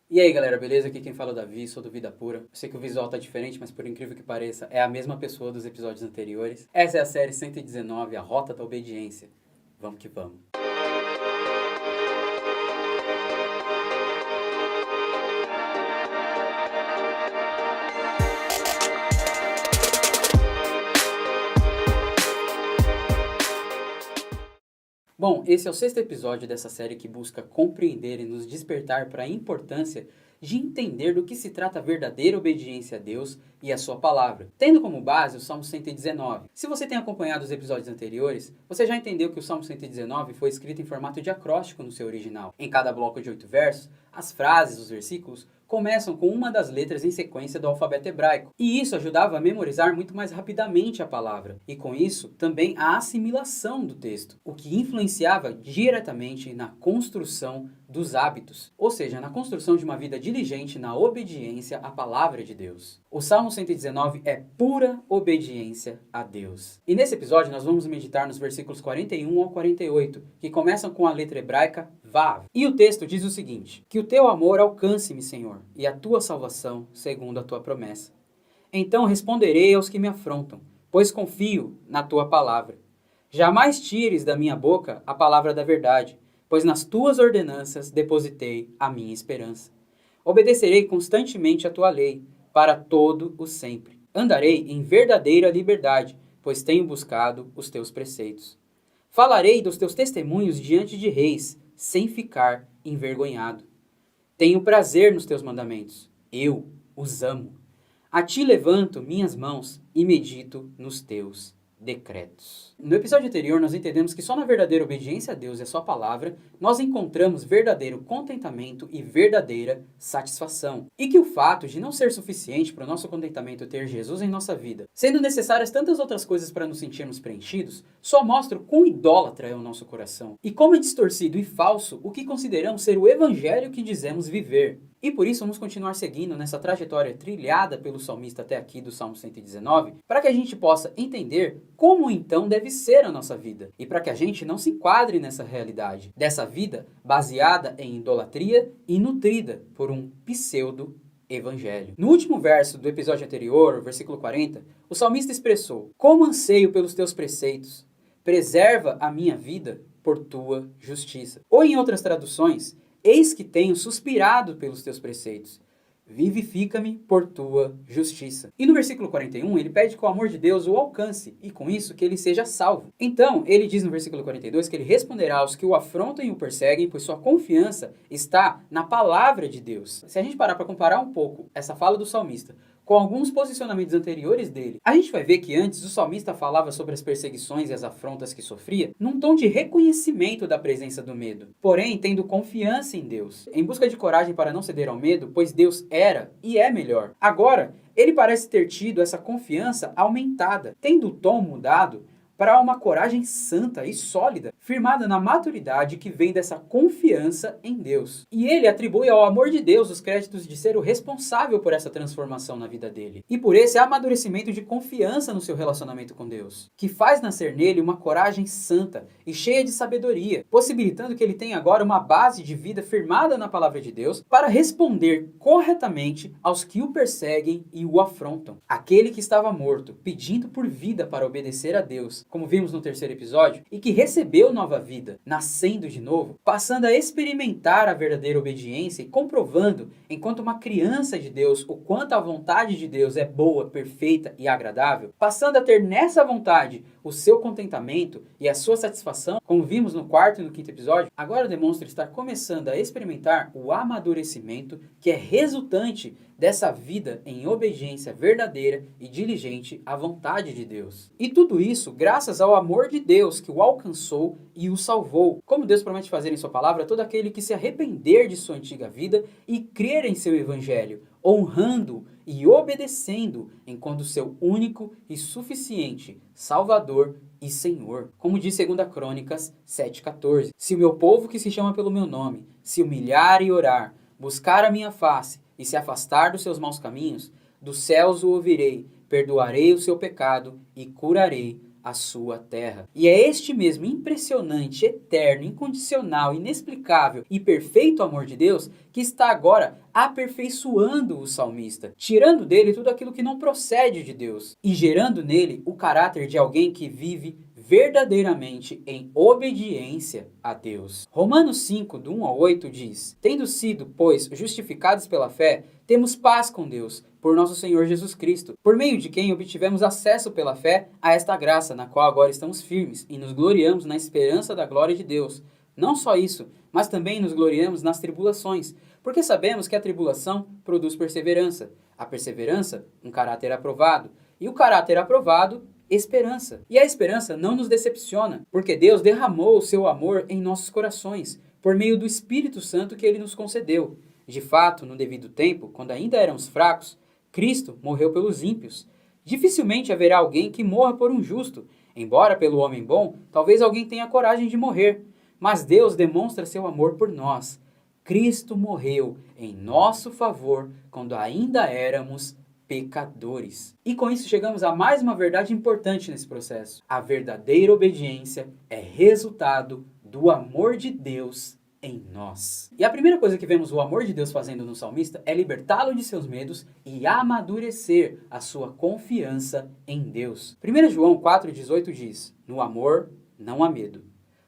E aí galera, beleza? Aqui quem fala é o Davi, sou do Vida Pura. Eu sei que o visual tá diferente, mas por incrível que pareça, é a mesma pessoa dos episódios anteriores. Essa é a série 119, A Rota da Obediência. Vamos que vamos. Bom, esse é o sexto episódio dessa série que busca compreender e nos despertar para a importância de entender do que se trata a verdadeira obediência a Deus e a sua palavra, tendo como base o Salmo 119. Se você tem acompanhado os episódios anteriores, você já entendeu que o Salmo 119 foi escrito em formato de acróstico no seu original. Em cada bloco de 8 versos, as frases, os versículos, começam com uma das letras em sequência do alfabeto hebraico. E isso ajudava a memorizar muito mais rapidamente a palavra, e com isso também a assimilação do texto, o que influenciava diretamente na construção dos hábitos, ou seja, na construção de uma vida diligente na obediência à palavra de Deus. O Salmo 119 é pura obediência a Deus. E nesse episódio nós vamos meditar nos versículos 41 ao 48, que começam com a letra hebraica Vav. E o texto diz o seguinte: que o teu amor alcance-me, Senhor, e a tua salvação segundo a tua promessa. Então responderei aos que me afrontam, pois confio na tua palavra. Jamais tires da minha boca a palavra da verdade, pois nas tuas ordenanças depositei a minha esperança. Obedecerei constantemente a tua lei, para todo o sempre. Andarei em verdadeira liberdade, pois tenho buscado os teus preceitos. Falarei dos teus testemunhos diante de reis, sem ficar envergonhado. Tenho prazer nos teus mandamentos, eu os amo. A ti levanto minhas mãos e medito nos teus decretos. No episódio anterior, nós entendemos que só na verdadeira obediência a Deus e a sua palavra, nós encontramos verdadeiro contentamento e verdadeira satisfação. E que o fato de não ser suficiente para o nosso contentamento ter Jesus em nossa vida, sendo necessárias tantas outras coisas para nos sentirmos preenchidos, só mostra o quão idólatra é o nosso coração. E como é distorcido e falso o que consideramos ser o evangelho que dizemos viver. E por isso vamos continuar seguindo nessa trajetória trilhada pelo salmista até aqui do Salmo 119, para que a gente possa entender como então deve ser a nossa vida, e para que a gente não se enquadre nessa realidade, dessa vida baseada em idolatria e nutrida por um pseudo-evangelho. No último verso do episódio anterior, o versículo 40, o salmista expressou: como anseio pelos teus preceitos, preserva a minha vida por tua justiça. Ou em outras traduções, eis que tenho suspirado pelos teus preceitos. Vivifica-me por tua justiça. E no versículo 41, ele pede que o amor de Deus o alcance, e com isso que ele seja salvo. Então, ele diz no versículo 42 que ele responderá aos que o afrontam e o perseguem, pois sua confiança está na palavra de Deus. Se a gente parar para comparar um pouco essa fala do salmista com alguns posicionamentos anteriores dele, a gente vai ver que antes o salmista falava sobre as perseguições e as afrontas que sofria num tom de reconhecimento da presença do medo, porém tendo confiança em Deus, em busca de coragem para não ceder ao medo, pois Deus era e é melhor. Agora, ele parece ter tido essa confiança aumentada, tendo o tom mudado para uma coragem santa e sólida, firmada na maturidade que vem dessa confiança em Deus. E ele atribui ao amor de Deus os créditos de ser o responsável por essa transformação na vida dele. E por esse amadurecimento de confiança no seu relacionamento com Deus, que faz nascer nele uma coragem santa e cheia de sabedoria, possibilitando que ele tenha agora uma base de vida firmada na palavra de Deus para responder corretamente aos que o perseguem e o afrontam. Aquele que estava morto, pedindo por vida para obedecer a Deus, como vimos no terceiro episódio, e que recebeu nova vida, nascendo de novo, passando a experimentar a verdadeira obediência e comprovando, enquanto uma criança de Deus, o quanto a vontade de Deus é boa, perfeita e agradável, passando a ter nessa vontade o seu contentamento e a sua satisfação, como vimos no quarto e no quinto episódio, agora demonstra estar começando a experimentar o amadurecimento que é resultante dessa vida em obediência verdadeira e diligente à vontade de Deus. E tudo isso graças ao amor de Deus que o alcançou e o salvou. Como Deus promete fazer em sua palavra, todo aquele que se arrepender de sua antiga vida e crer em seu evangelho, honrando e obedecendo enquanto seu único e suficiente Salvador e Senhor. Como diz 2 Crônicas 7,14. Se o meu povo que se chama pelo meu nome se humilhar e orar, buscar a minha face e se afastar dos seus maus caminhos, dos céus o ouvirei, perdoarei o seu pecado e curarei a sua terra. E é este mesmo impressionante, eterno, incondicional, inexplicável e perfeito amor de Deus que está agora aperfeiçoando o salmista, tirando dele tudo aquilo que não procede de Deus e gerando nele o caráter de alguém que vive verdadeiramente em obediência a Deus. Romanos 5, do 1 ao 8 diz: Tendo sido, pois, justificados pela fé, temos paz com Deus, por nosso Senhor Jesus Cristo, por meio de quem obtivemos acesso pela fé a esta graça, na qual agora estamos firmes, e nos gloriamos na esperança da glória de Deus. Não só isso, mas também nos gloriamos nas tribulações, porque sabemos que a tribulação produz perseverança, a perseverança, um caráter aprovado, e o caráter aprovado, esperança. E a esperança não nos decepciona, porque Deus derramou o seu amor em nossos corações, por meio do Espírito Santo que ele nos concedeu. De fato, no devido tempo, quando ainda éramos fracos, Cristo morreu pelos ímpios. Dificilmente haverá alguém que morra por um justo, embora pelo homem bom, talvez alguém tenha coragem de morrer. Mas Deus demonstra seu amor por nós. Cristo morreu em nosso favor quando ainda éramos pecadores. E com isso chegamos a mais uma verdade importante nesse processo. A verdadeira obediência é resultado do amor de Deus em nós. E a primeira coisa que vemos o amor de Deus fazendo no salmista é libertá-lo de seus medos e amadurecer a sua confiança em Deus. 1 João 4,18 diz: No amor não há medo.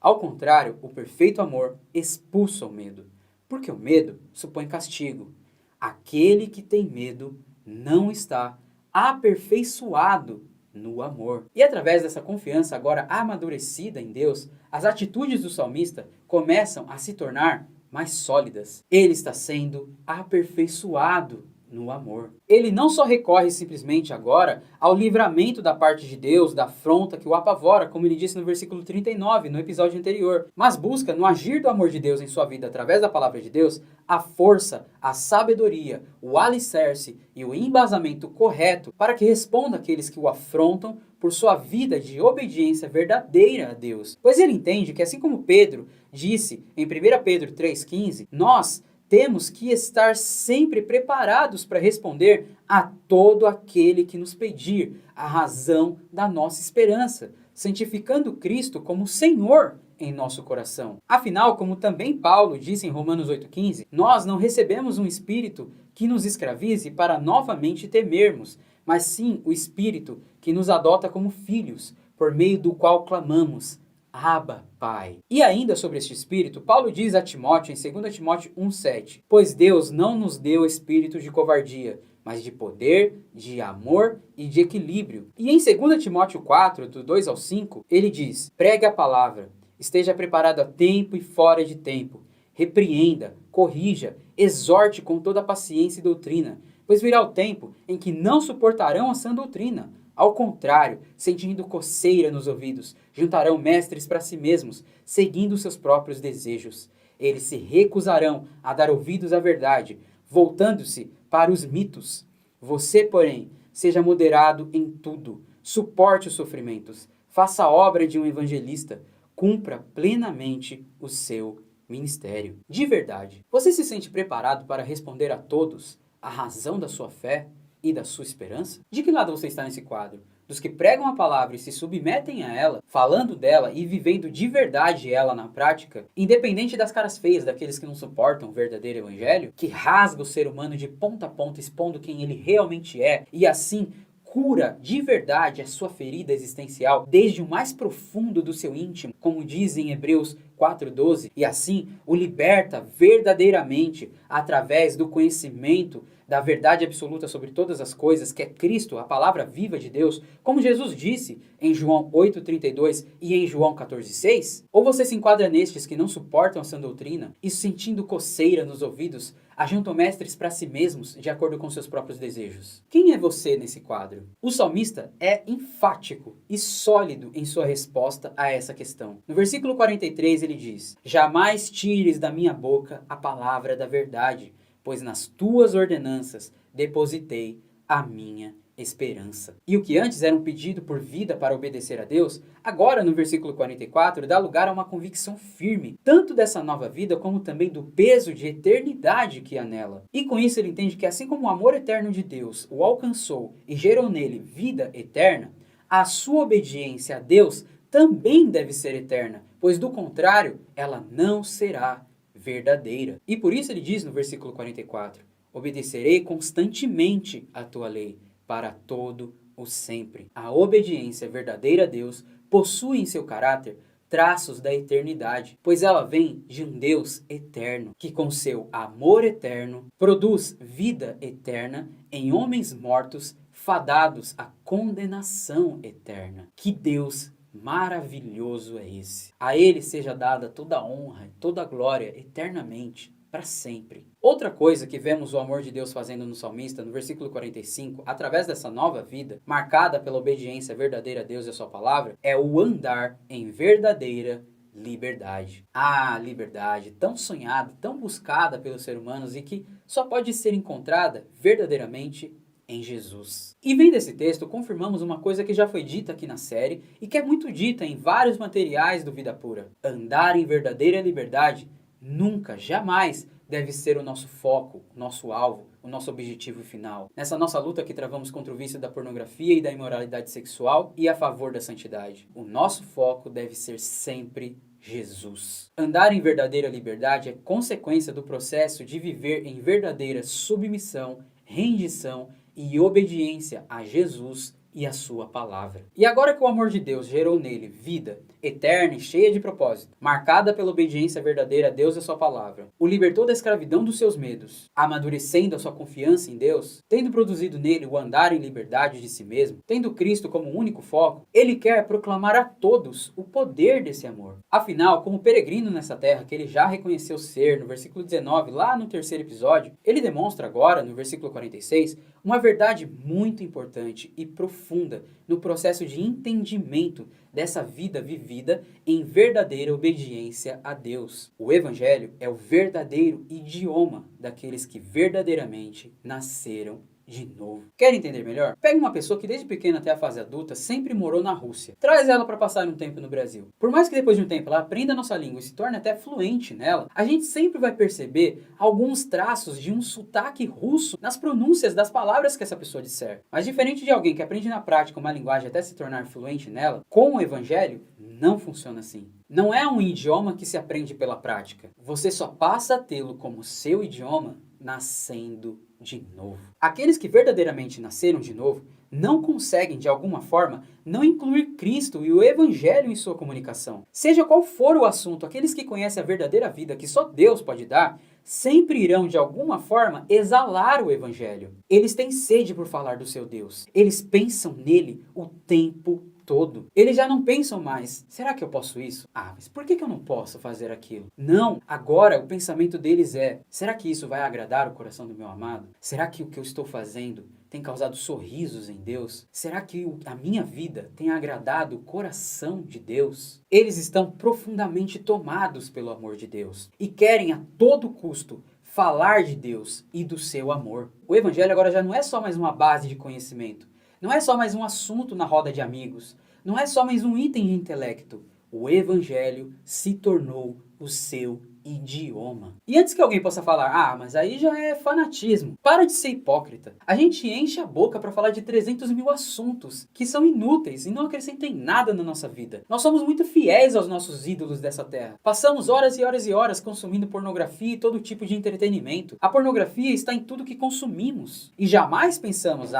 Ao contrário, o perfeito amor expulsa o medo, porque o medo supõe castigo. Aquele que tem medo não está aperfeiçoado no amor. E através dessa confiança agora amadurecida em Deus, as atitudes do salmista começam a se tornar mais sólidas. Ele está sendo aperfeiçoado no amor. Ele não só recorre simplesmente agora ao livramento da parte de Deus, da afronta que o apavora, como ele disse no versículo 39, no episódio anterior, mas busca no agir do amor de Deus em sua vida através da palavra de Deus, a força, a sabedoria, o alicerce e o embasamento correto para que responda àqueles que o afrontam por sua vida de obediência verdadeira a Deus. Pois ele entende que assim como Pedro disse em 1 Pedro 3,15, nós temos que estar sempre preparados para responder a todo aquele que nos pedir a razão da nossa esperança, santificando Cristo como Senhor em nosso coração. Afinal, como também Paulo disse em Romanos 8,15, nós não recebemos um espírito que nos escravize para novamente temermos, mas sim o espírito que nos adota como filhos, por meio do qual clamamos: Abba, Pai. E ainda sobre este espírito, Paulo diz a Timóteo em 2 Timóteo 1,7, pois Deus não nos deu espírito de covardia, mas de poder, de amor e de equilíbrio. E em 2 Timóteo 4, do 2 ao 5, ele diz: pregue a palavra, esteja preparado a tempo e fora de tempo, repreenda, corrija, exorte com toda paciência e doutrina, pois virá o tempo em que não suportarão a sã doutrina. Ao contrário, sentindo coceira nos ouvidos, juntarão mestres para si mesmos, seguindo seus próprios desejos. Eles se recusarão a dar ouvidos à verdade, voltando-se para os mitos. Você, porém, seja moderado em tudo, suporte os sofrimentos, faça a obra de um evangelista, cumpra plenamente o seu ministério. De verdade, você se sente preparado para responder a todos a razão da sua fé e da sua esperança? De que lado você está nesse quadro? Dos que pregam a palavra e se submetem a ela, falando dela e vivendo de verdade ela na prática, independente das caras feias daqueles que não suportam o verdadeiro evangelho, que rasga o ser humano de ponta a ponta expondo quem ele realmente é, e assim cura de verdade a sua ferida existencial desde o mais profundo do seu íntimo, como diz em Hebreus 4,12, e assim o liberta verdadeiramente através do conhecimento da verdade absoluta sobre todas as coisas, que é Cristo, a palavra viva de Deus, como Jesus disse em João 8,32 e em João 14,6? Ou você se enquadra nestes que não suportam a sã doutrina e, sentindo coceira nos ouvidos, ajuntam mestres para si mesmos de acordo com seus próprios desejos? Quem é você nesse quadro? O salmista é enfático e sólido em sua resposta a essa questão. No versículo 43 ele diz: jamais tires da minha boca a palavra da verdade, pois nas tuas ordenanças depositei a minha esperança. E o que antes era um pedido por vida para obedecer a Deus, agora no versículo 44 dá lugar a uma convicção firme, tanto dessa nova vida como também do peso de eternidade que há nela. E com isso ele entende que assim como o amor eterno de Deus o alcançou e gerou nele vida eterna, a sua obediência a Deus também deve ser eterna, pois do contrário, ela não será verdadeira. E por isso ele diz no versículo 44, obedecerei constantemente a tua lei, para todo o sempre. A obediência verdadeira a Deus possui em seu caráter traços da eternidade, pois ela vem de um Deus eterno, que com seu amor eterno produz vida eterna em homens mortos fadados à condenação eterna. Que Deus maravilhoso é esse! A Ele seja dada toda a honra e toda a glória eternamente, para sempre. Outra coisa que vemos o amor de Deus fazendo no salmista, no versículo 45, através dessa nova vida, marcada pela obediência verdadeira a Deus e a sua palavra, é o andar em verdadeira liberdade. A liberdade tão sonhada, tão buscada pelos seres humanos e que só pode ser encontrada verdadeiramente em Jesus. E vendo esse texto, confirmamos uma coisa que já foi dita aqui na série e que é muito dita em vários materiais do Vida Pura. Andar em verdadeira liberdade nunca, jamais deve ser o nosso foco, o nosso alvo, o nosso objetivo final. Nessa nossa luta que travamos contra o vício da pornografia e da imoralidade sexual e a favor da santidade. O nosso foco deve ser sempre Jesus. Andar em verdadeira liberdade é consequência do processo de viver em verdadeira submissão, rendição e obediência a Jesus e a sua palavra. E agora que o amor de Deus gerou nele vida eterna e cheia de propósito, marcada pela obediência verdadeira a Deus e a sua palavra, o libertou da escravidão dos seus medos, amadurecendo a sua confiança em Deus, tendo produzido nele o andar em liberdade de si mesmo, tendo Cristo como único foco, ele quer proclamar a todos o poder desse amor. Afinal, como peregrino nessa terra que ele já reconheceu ser, no versículo 19, lá no terceiro episódio, ele demonstra agora, no versículo 46, uma verdade muito importante e profunda no processo de entendimento dessa vida vivida em verdadeira obediência a Deus. O Evangelho é o verdadeiro idioma daqueles que verdadeiramente nasceram de novo. Quer entender melhor? Pega uma pessoa que desde pequena até a fase adulta sempre morou na Rússia. Traz ela para passar um tempo no Brasil. Por mais que depois de um tempo ela aprenda a nossa língua e se torne até fluente nela, a gente sempre vai perceber alguns traços de um sotaque russo nas pronúncias das palavras que essa pessoa disser. Mas diferente de alguém que aprende na prática uma linguagem até se tornar fluente nela, com o Evangelho não funciona assim. Não é um idioma que se aprende pela prática. Você só passa a tê-lo como seu idioma nascendo de novo. Aqueles que verdadeiramente nasceram de novo não conseguem, de alguma forma, não incluir Cristo e o Evangelho em sua comunicação. Seja qual for o assunto, aqueles que conhecem a verdadeira vida que só Deus pode dar, sempre irão, de alguma forma, exalar o Evangelho. Eles têm sede por falar do seu Deus. Eles pensam nele o tempo todo. Eles já não pensam mais, será que eu posso isso? Ah, mas por que eu não posso fazer aquilo? Não, agora o pensamento deles é, será que isso vai agradar o coração do meu amado? Será que o que eu estou fazendo tem causado sorrisos em Deus? Será que a minha vida tem agradado o coração de Deus? Eles estão profundamente tomados pelo amor de Deus e querem a todo custo falar de Deus e do seu amor. O Evangelho agora já não é só mais uma base de conhecimento. Não é só mais um assunto na roda de amigos. Não é só mais um item de intelecto. O Evangelho se tornou o seu idioma. E antes que alguém possa falar, ah, mas aí já é fanatismo. Para de ser hipócrita. A gente enche a boca para falar de 300 mil assuntos que são inúteis e não acrescentam em nada na nossa vida. Nós somos muito fiéis aos nossos ídolos dessa terra. Passamos horas e horas e horas consumindo pornografia e todo tipo de entretenimento. A pornografia está em tudo que consumimos. E jamais pensamos,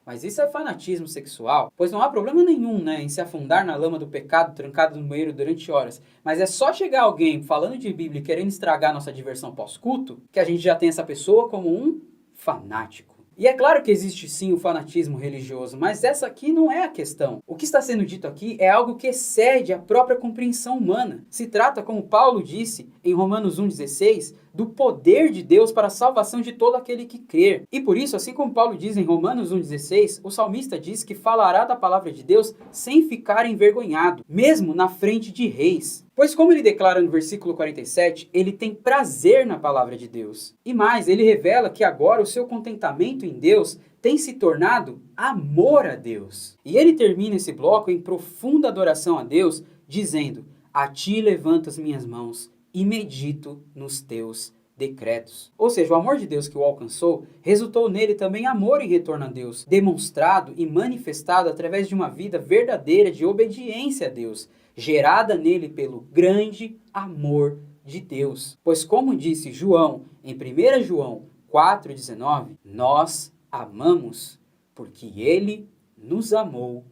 mas isso é fanatismo sexual, pois não há problema nenhum, em se afundar na lama do pecado trancado no banheiro durante horas. Mas é só chegar alguém falando de Bíblia e querendo estragar nossa diversão pós-culto, que a gente já tem essa pessoa como um fanático. E é claro que existe sim o fanatismo religioso, mas essa aqui não é a questão. O que está sendo dito aqui é algo que excede a própria compreensão humana. Se trata, como Paulo disse em Romanos 1,16, do poder de Deus para a salvação de todo aquele que crer. E por isso, assim como Paulo diz em Romanos 1,16, o salmista diz que falará da palavra de Deus sem ficar envergonhado, mesmo na frente de reis. Pois como ele declara no versículo 47, ele tem prazer na palavra de Deus. E mais, ele revela que agora o seu contentamento em Deus tem se tornado amor a Deus. E ele termina esse bloco em profunda adoração a Deus, dizendo, a ti levanto as minhas mãos e medito nos teus decretos. Ou seja, o amor de Deus que o alcançou resultou nele também amor em retorno a Deus, demonstrado e manifestado através de uma vida verdadeira de obediência a Deus, gerada nele pelo grande amor de Deus. Pois como disse João em 1 João 4,19, nós amamos porque ele nos amou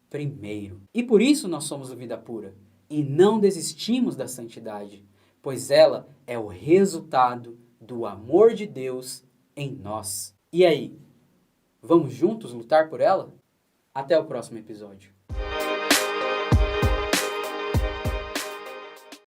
primeiro. E por isso nós somos o Vida Pura e não desistimos da santidade, pois ela é o resultado do amor de Deus em nós. E aí, vamos juntos lutar por ela? Até o próximo episódio.